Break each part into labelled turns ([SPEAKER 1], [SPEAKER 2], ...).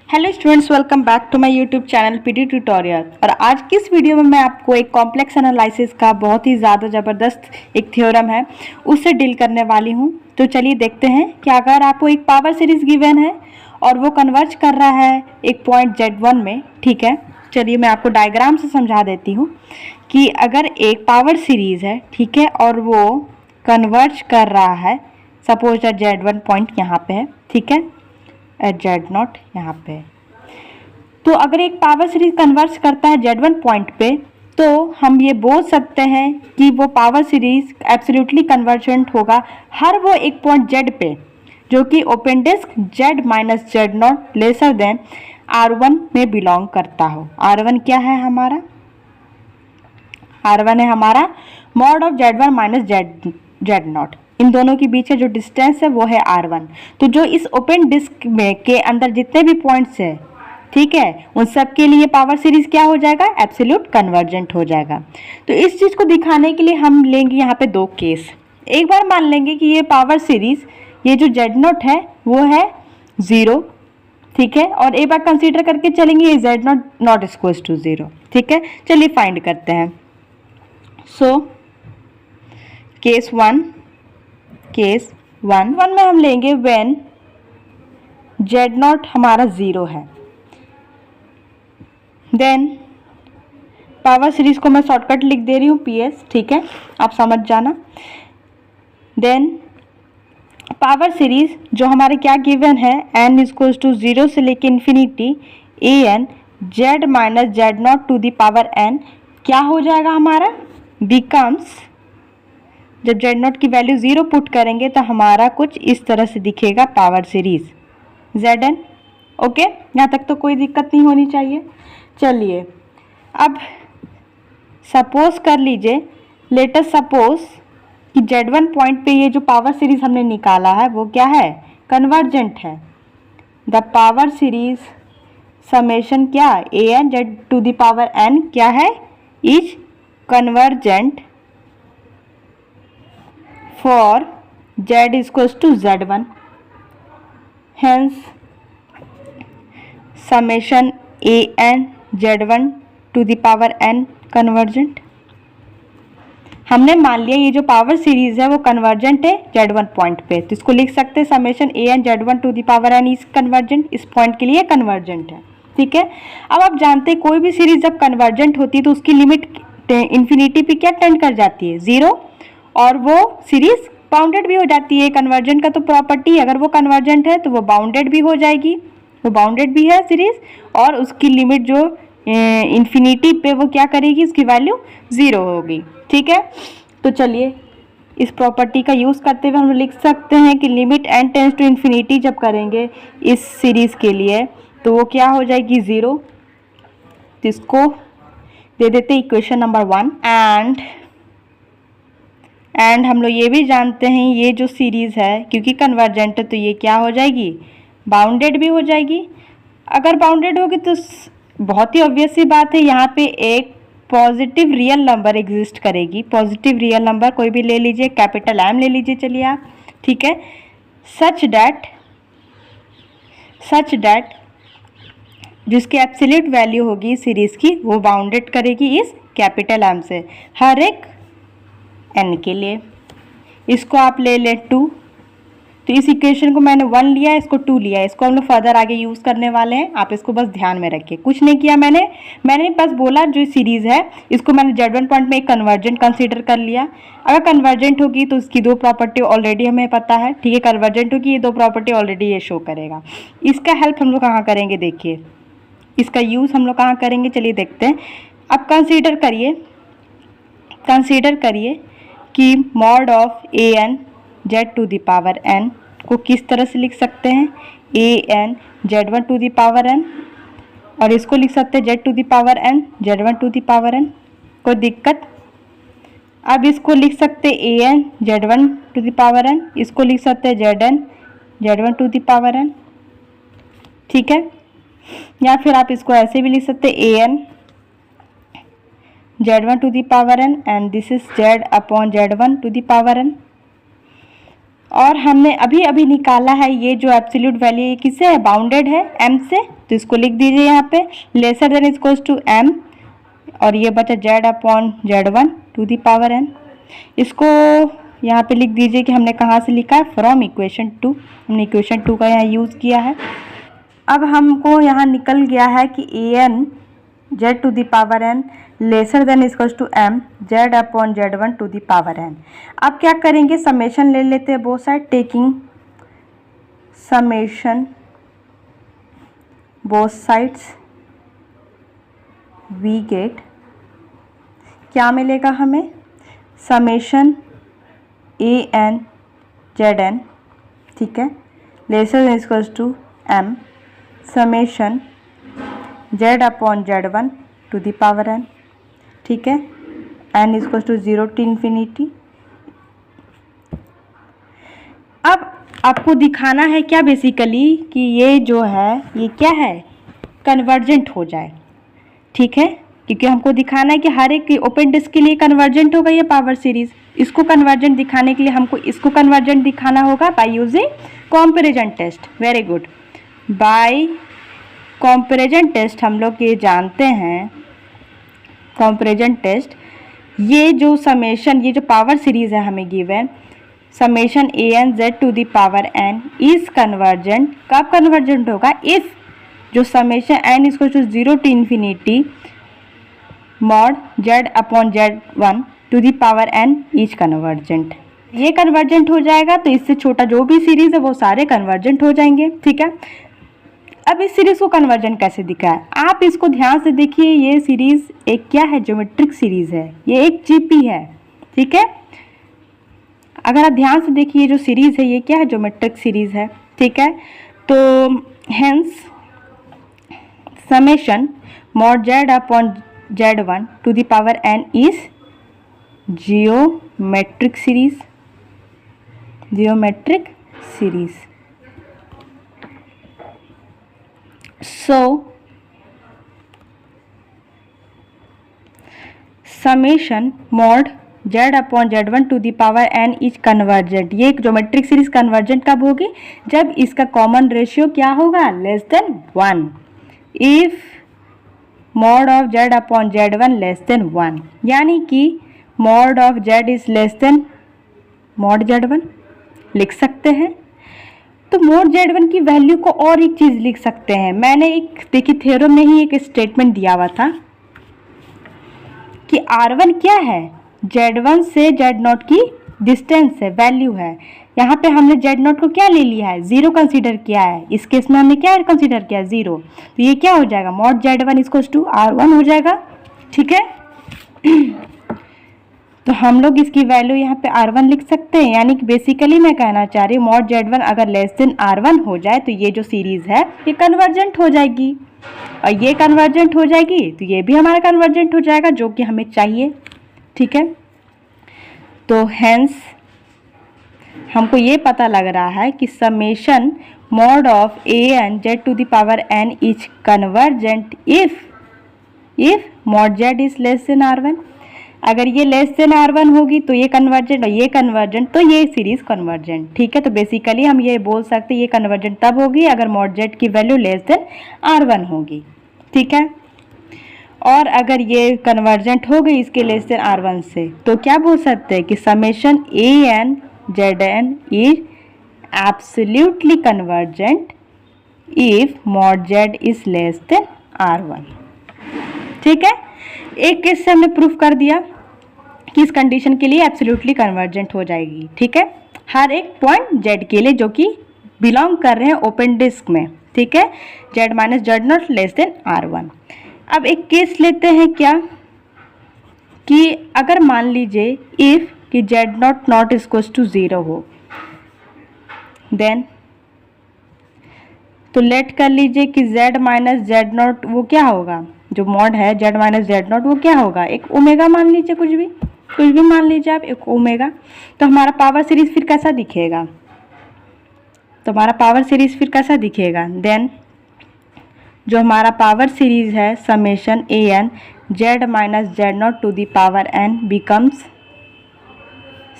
[SPEAKER 1] Hello students, welcome back to my YouTube channel PT tutorial. और आज की इस वीडियो में मैं आपको एक कॉम्प्लेक्स एनालिसिस का बहुत ही ज़्यादा ज़बरदस्त एक थ्योरम है उससे डील करने वाली हूँ। तो चलिए देखते हैं कि अगर आपको एक पावर सीरीज गिवन है और वो कन्वर्ज कर रहा है एक पॉइंट Z1 में, ठीक है। चलिए मैं आपको डायग्राम से समझा देती हूँ कि अगर एक पावर सीरीज है, ठीक है, और वो कन्वर्ज कर रहा है, सपोज दैट Z1 पॉइंट यहाँ पे है, ठीक है, एट Z0 यहाँ पे। तो अगर एक पावर सीरीज कन्वर्ज करता है Z1 पॉइंट पे, तो हम ये बोल सकते हैं कि वो पावर सीरीज एब्सोल्युटली कन्वर्जेंट होगा हर वो एक पॉइंट Z पे जो कि open disc Z minus Z0 lesser than R1 में बिलोंग करता हो। R1 क्या है हमारा? R1 है हमारा mod of Z1 minus Z0। इन दोनों के बीच जो डिस्टेंस है वो है R1। तो जो इस ओपन डिस्क में के अंदर जितने भी पॉइंट्स है, ठीक है, उन सब के लिए पावर सीरीज क्या हो जाएगा? एब्सोल्यूट कन्वर्जेंट हो जाएगा। तो इस चीज़ को दिखाने के लिए हम लेंगे यहाँ पे दो केस। एक बार मान लेंगे कि ये पावर सीरीज, ये जो Z0 है वो है 0, ठीक है, और एक बार कंसीडर करके चलेंगे ये Z0 नॉट इक्वल्स टू 0, ठीक है। चलिए फाइंड करते हैं। सो केस वन में हम लेंगे व्हेन Z0 हमारा 0 है। देन पावर सीरीज को मैं शॉर्टकट लिख दे रही हूँ PS, ठीक है, आप समझ जाना। देन पावर सीरीज जो हमारे क्या गिवन है, n इक्वल्स टू 0 से लेके infinity an Z minus Z0 to the power n क्या हो जाएगा हमारा? बिकम्स, जब Z0 की वैल्यू 0 पुट करेंगे तो हमारा कुछ इस तरह से दिखेगा पावर सीरीज Zn। ओके, यहाँ तक तो कोई दिक्कत नहीं होनी चाहिए। चलिए अब सपोज कर लीजिए, लेट अस सपोज कि Z1 पॉइंट पे ये जो पावर सीरीज हमने निकाला है वो क्या है? कन्वर्जेंट है। द पावर सीरीज समेशन क्या? an Z to the power n क्या है? Is convergent for Z equals to Z1, hence summation an Z1 to the power n convergent। हमने मान लिया ये जो पावर सीरीज है वो कन्वर्जेंट है Z1 पॉइंट पे, तो इसको लिख सकते हैं summation an Z1 to the power n is convergent, इस पॉइंट के लिए कन्वर्जेंट है, ठीक है। अब आप जानते हैं कोई भी सीरीज जब कन्वर्जेंट होती है तो उसकी लिमिट इन्फिनिटी पे क्या टेंड कर जाती है? 0, और वो सीरीज बाउंडेड भी हो जाती है। कन्वर्जेंट का तो प्रॉपर्टी, अगर वो कन्वर्जेंट है तो वो बाउंडेड भी हो जाएगी, वो बाउंडेड भी है सीरीज, और उसकी लिमिट जो इन्फिनिटी पे वो क्या करेगी? उसकी वैल्यू 0 होगी, ठीक है। तो चलिए इस प्रॉपर्टी का यूज़ करते हुए हम लिख सकते हैं कि limit n tends to infinity जब करेंगे इस सीरीज के लिए तो वो क्या हो जाएगी? 0। तो इसको दे देते इक्वेशन नंबर 1। एंड हम लोग ये भी जानते हैं ये जो सीरीज़ है क्योंकि कन्वर्जेंट है तो ये क्या हो जाएगी? बाउंडेड भी हो जाएगी। अगर बाउंडेड होगी तो बहुत ही ऑब्वियस सी बात है, यहाँ पे एक पॉजिटिव रियल नंबर एग्जिस्ट करेगी। पॉजिटिव रियल नंबर कोई भी ले लीजिए, कैपिटल M ले लीजिए, चलिए आप, ठीक है, सच डैट जिसकी एब्सोल्यूट वैल्यू होगी सीरीज़ की वो बाउंडेड करेगी इस कैपिटल M से हर एक n के लिए। इसको आप ले लें 2, तो इस इक्वेशन को मैंने 1 लिया है, इसको 2 लिया है, इसको हम लोग फर्दर आगे यूज़ करने वाले हैं। आप इसको बस ध्यान में रखिए, कुछ नहीं किया मैंने बस बोला जो सीरीज़ है इसको मैंने Z1 पॉइंट में एक कन्वर्जेंट कंसीडर कर लिया। अगर कन्वर्जेंट होगी तो उसकी दो प्रॉपर्टी ऑलरेडी हमें पता है, ठीक है, कन्वर्जेंट होगी ये दो प्रॉपर्टी ऑलरेडी ये शो करेगा। इसका हेल्प हम लोग कहाँ करेंगे? देखिए इसका यूज़ हम लोग कहाँ करेंगे, चलिए देखते हैं। अब कंसीडर करिए कि mod of an Z to the power n को किस तरह से लिख सकते हैं? an Z1 to the power n, और इसको लिख सकते हैं Z to the power n Z1 to the power n। कोई दिक्कत? अब इसको लिख सकते हैं an Z1 to the power n, इसको लिख सकते हैं Zn Z1 to the power n, ठीक है। या फिर आप इसको ऐसे भी लिख सकते हैं an Z1 to the power n and this is Z upon Z1 to the power n। और हमने अभी अभी निकाला है ये जो एब्सोल्यूट वैल्यू, ये किससे है, बाउंडेड है m से, तो इसको लिख दीजिए यहाँ पे lesser than equals to m, और ये बचा z upon z1 to the power n। इसको यहाँ पे लिख दीजिए कि हमने कहाँ से लिखा है, फ्रॉम इक्वेशन 2, हमने इक्वेशन 2 का यहाँ यूज़ किया है। अब हमको यहाँ निकल गया है कि an z to the power n lesser than equals to m z upon z1 to the power n। अब क्या करेंगे, समेशन ले लेते हैं both side, taking summation both sides we get, क्या मिलेगा हमें, समेशन an zn, ठीक है, lesser than equals to m summation z upon z1 to the power n, ठीक है, n equals to 0 to infinity. अब आपको दिखाना है क्या बेसिकली कि ये जो है ये क्या है, कन्वर्जेंट हो जाए, ठीक है, क्योंकि हमको दिखाना है कि हर एक ओपन डिस्क के लिए कन्वर्जेंट होगा ये पावर सीरीज। इसको कन्वर्जेंट दिखाने के लिए हमको इसको कन्वर्जेंट दिखाना होगा by using comparison test. Very good, by comparison test हम लोग ये जानते हैं, कंपैरिजन टेस्ट, ये जो समेशन, ये जो पावर सीरीज है हमें given, summation an z to the power n is convergent. कब कन्वर्जेंट होगा, इफ जो summation n equal to 0 to infinity mod z upon z1 to the power n is convergent. ये convergent हो जाएगा तो इससे छोटा जो भी सीरीज है वो सारे कन्वर्जेंट हो जाएंगे, ठीक है। अब इस सीरीज को कन्वर्जेंट कैसे दिखा है, आप इसको ध्यान से देखिए, ये सीरीज एक क्या है, ज्योमेट्रिक सीरीज है, ये एक जीपी है, ठीक है। अगर आप ध्यान से देखिए जो सीरीज है ये क्या है, ज्योमेट्रिक सीरीज है, ठीक है। तो hence summation mod z upon z1 to the power n is geometric series, geometric series. So summation mod z upon z1 to the power n is convergent. ये एक ज्योमेट्रिक सीरीज कन्वर्जेंट कब होगी, जब इसका कॉमन रेशियो क्या होगा, less than 1। If mod of z upon z1 less than 1, यानी कि mod of z is less then mod z1 लिख सकते हैं। तो मॉड z1 की वैल्यू को और एक चीज़ लिख सकते हैं, मैंने एक देखिए थ्योरम में ही एक स्टेटमेंट दिया हुआ था कि r1 क्या है, z1 से z0 की डिस्टेंस है, वैल्यू है। यहाँ पे हमने z0 को क्या ले लिया है, 0 कंसीडर किया है, इस केस में हमने क्या कंसीडर किया, 0। तो ये क्या हो जाएगा, mod z1 equals to r1 हो जाएगा, ठीक है। तो हम लोग इसकी वैल्यू यहाँ पे r1 लिख सकते हैं, यानी कि बेसिकली मैं कहना चाह रही हूँ मॉड z1 अगर लेस देन r1 हो जाए तो ये जो सीरीज है ये कन्वर्जेंट हो जाएगी, और ये कन्वर्जेंट हो जाएगी तो ये भी हमारा कन्वर्जेंट हो जाएगा, जो कि हमें चाहिए, ठीक है। तो हेंस हमको ये पता लग रहा है कि summation mod of an z to the power n is convergent if mod z is less than r1। अगर ये लेस देन r1 होगी तो ये कन्वर्जेंट, और ये कन्वर्जेंट तो ये सीरीज कन्वर्जेंट, ठीक है। तो बेसिकली हम ये बोल सकते हैं ये कन्वर्जेंट तब होगी अगर मॉड z की वैल्यू लेस देन r1 होगी, ठीक है। और अगर ये कन्वर्जेंट हो गई इसके लेस देन r1 से, तो क्या बोल सकते हैं कि summation an zn is absolutely convergent if mod z is less than r1, ठीक है। एक केस से हमने प्रूफ कर दिया कि इस कंडीशन के लिए एब्सोल्युटली कन्वर्जेंट हो जाएगी, ठीक है, हर एक पॉइंट z के लिए जो कि बिलोंग कर रहे हैं ओपन डिस्क में, ठीक है, z minus z0 less than r1। अब एक केस लेते हैं क्या कि अगर मान लीजिए इफ कि z0 नॉट इक्वल्स टू 0 हो, देन तो लेट कर लीजिए कि z माइनस z0 वो क्या होगा, जो मॉड है z माइनस z0 वो क्या होगा, एक ओमेगा मान लीजिए, कुछ भी मान लीजिए आप, एक ओमेगा। तो हमारा पावर सीरीज फिर कैसा दिखेगा, तो हमारा पावर सीरीज फिर कैसा दिखेगा, देन जो हमारा पावर सीरीज है summation an z minus z0 to the power n becomes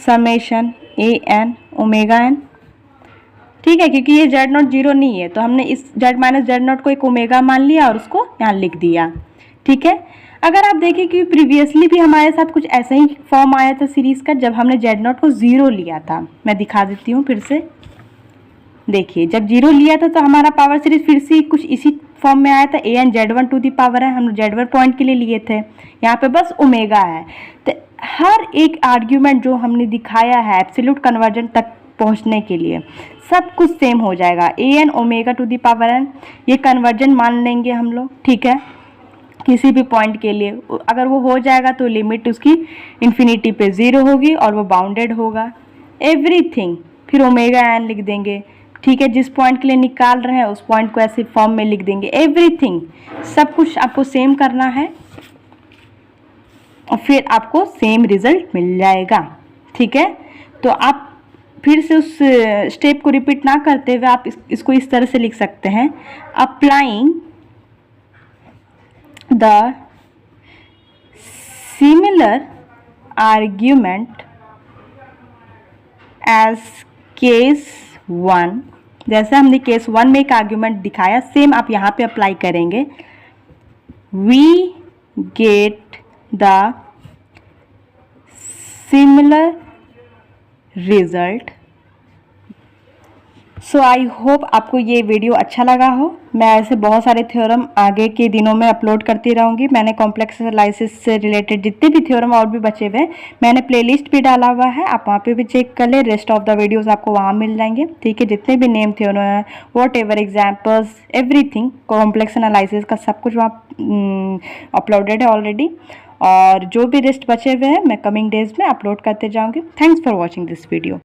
[SPEAKER 1] summation an omega n. ठीक है, क्योंकि ये जेड नॉट जीरो नहीं है तो हमने इस जेड माइनस जेड नॉट को एक ओमेगा मान लिया और उसको यहाँ लिख दिया। ठीक है, अगर आप देखें कि प्रीवियसली भी हमारे साथ कुछ ऐसा ही फॉर्म आया था सीरीज का, जब हमने जेड नॉट को जीरो लिया था। मैं दिखा देती हूँ फिर से। देखिए, जब जीरो लिया था तो हमारा पावर सीरीज फिर से कुछ इसी फॉर्म में आया था, A N Z one to the power है, हम जेड वन पॉइंट के लिए लिए थे। यहाँ पे बस ओमेगा है। तो हर एक आर्ग्यूमेंट जो हमने दिखाया है एब्सोल्यूट कन्वर्जन तक पहुँचने के लिए सब कुछ सेम हो जाएगा। A N omega to the power N, ये कन्वर्जन मान लेंगे हम लोग। ठीक है, किसी भी पॉइंट के लिए अगर वो हो जाएगा तो लिमिट उसकी इन्फिनिटी पे ज़ीरो होगी और वो बाउंडेड होगा। एवरीथिंग फिर ओमेगा एन लिख देंगे। ठीक है, जिस पॉइंट के लिए निकाल रहे हैं उस पॉइंट को ऐसे फॉर्म में लिख देंगे। एवरीथिंग सब कुछ आपको सेम करना है और फिर आपको सेम रिजल्ट मिल जाएगा। ठीक है, तो आप फिर से उस स्टेप को रिपीट ना करते हुए आप इसको इस तरह से लिख सकते हैं, applying the similar argument as case one. जैसे हमने केस वन में एक आर्ग्यूमेंट दिखाया, सेम आप यहाँ पे अप्लाई करेंगे। We get the similar result. So I hope आपको ये वीडियो अच्छा लगा हो। मैं ऐसे बहुत सारे थ्योरम आगे के दिनों में अपलोड करती रहूँगी। मैंने कॉम्प्लेक्स एनालिसिस से रिलेटेड जितने भी थ्योरम और भी बचे हुए मैंने प्लेलिस्ट भी डाला हुआ है, आप वहाँ पे भी चेक कर ले। रेस्ट ऑफ द वीडियोस आपको वहाँ मिल जाएंगे। ठीक है, जितने भी नेम थ्योरम है, what ever examples, everything complex analysis का सब कुछ वहाँ अपलोडेड है ऑलरेडी। और जो भी रेस्ट बचे हुए हैं मैं कमिंग डेज में अपलोड करते जाऊँगी। Thanks for watching this video.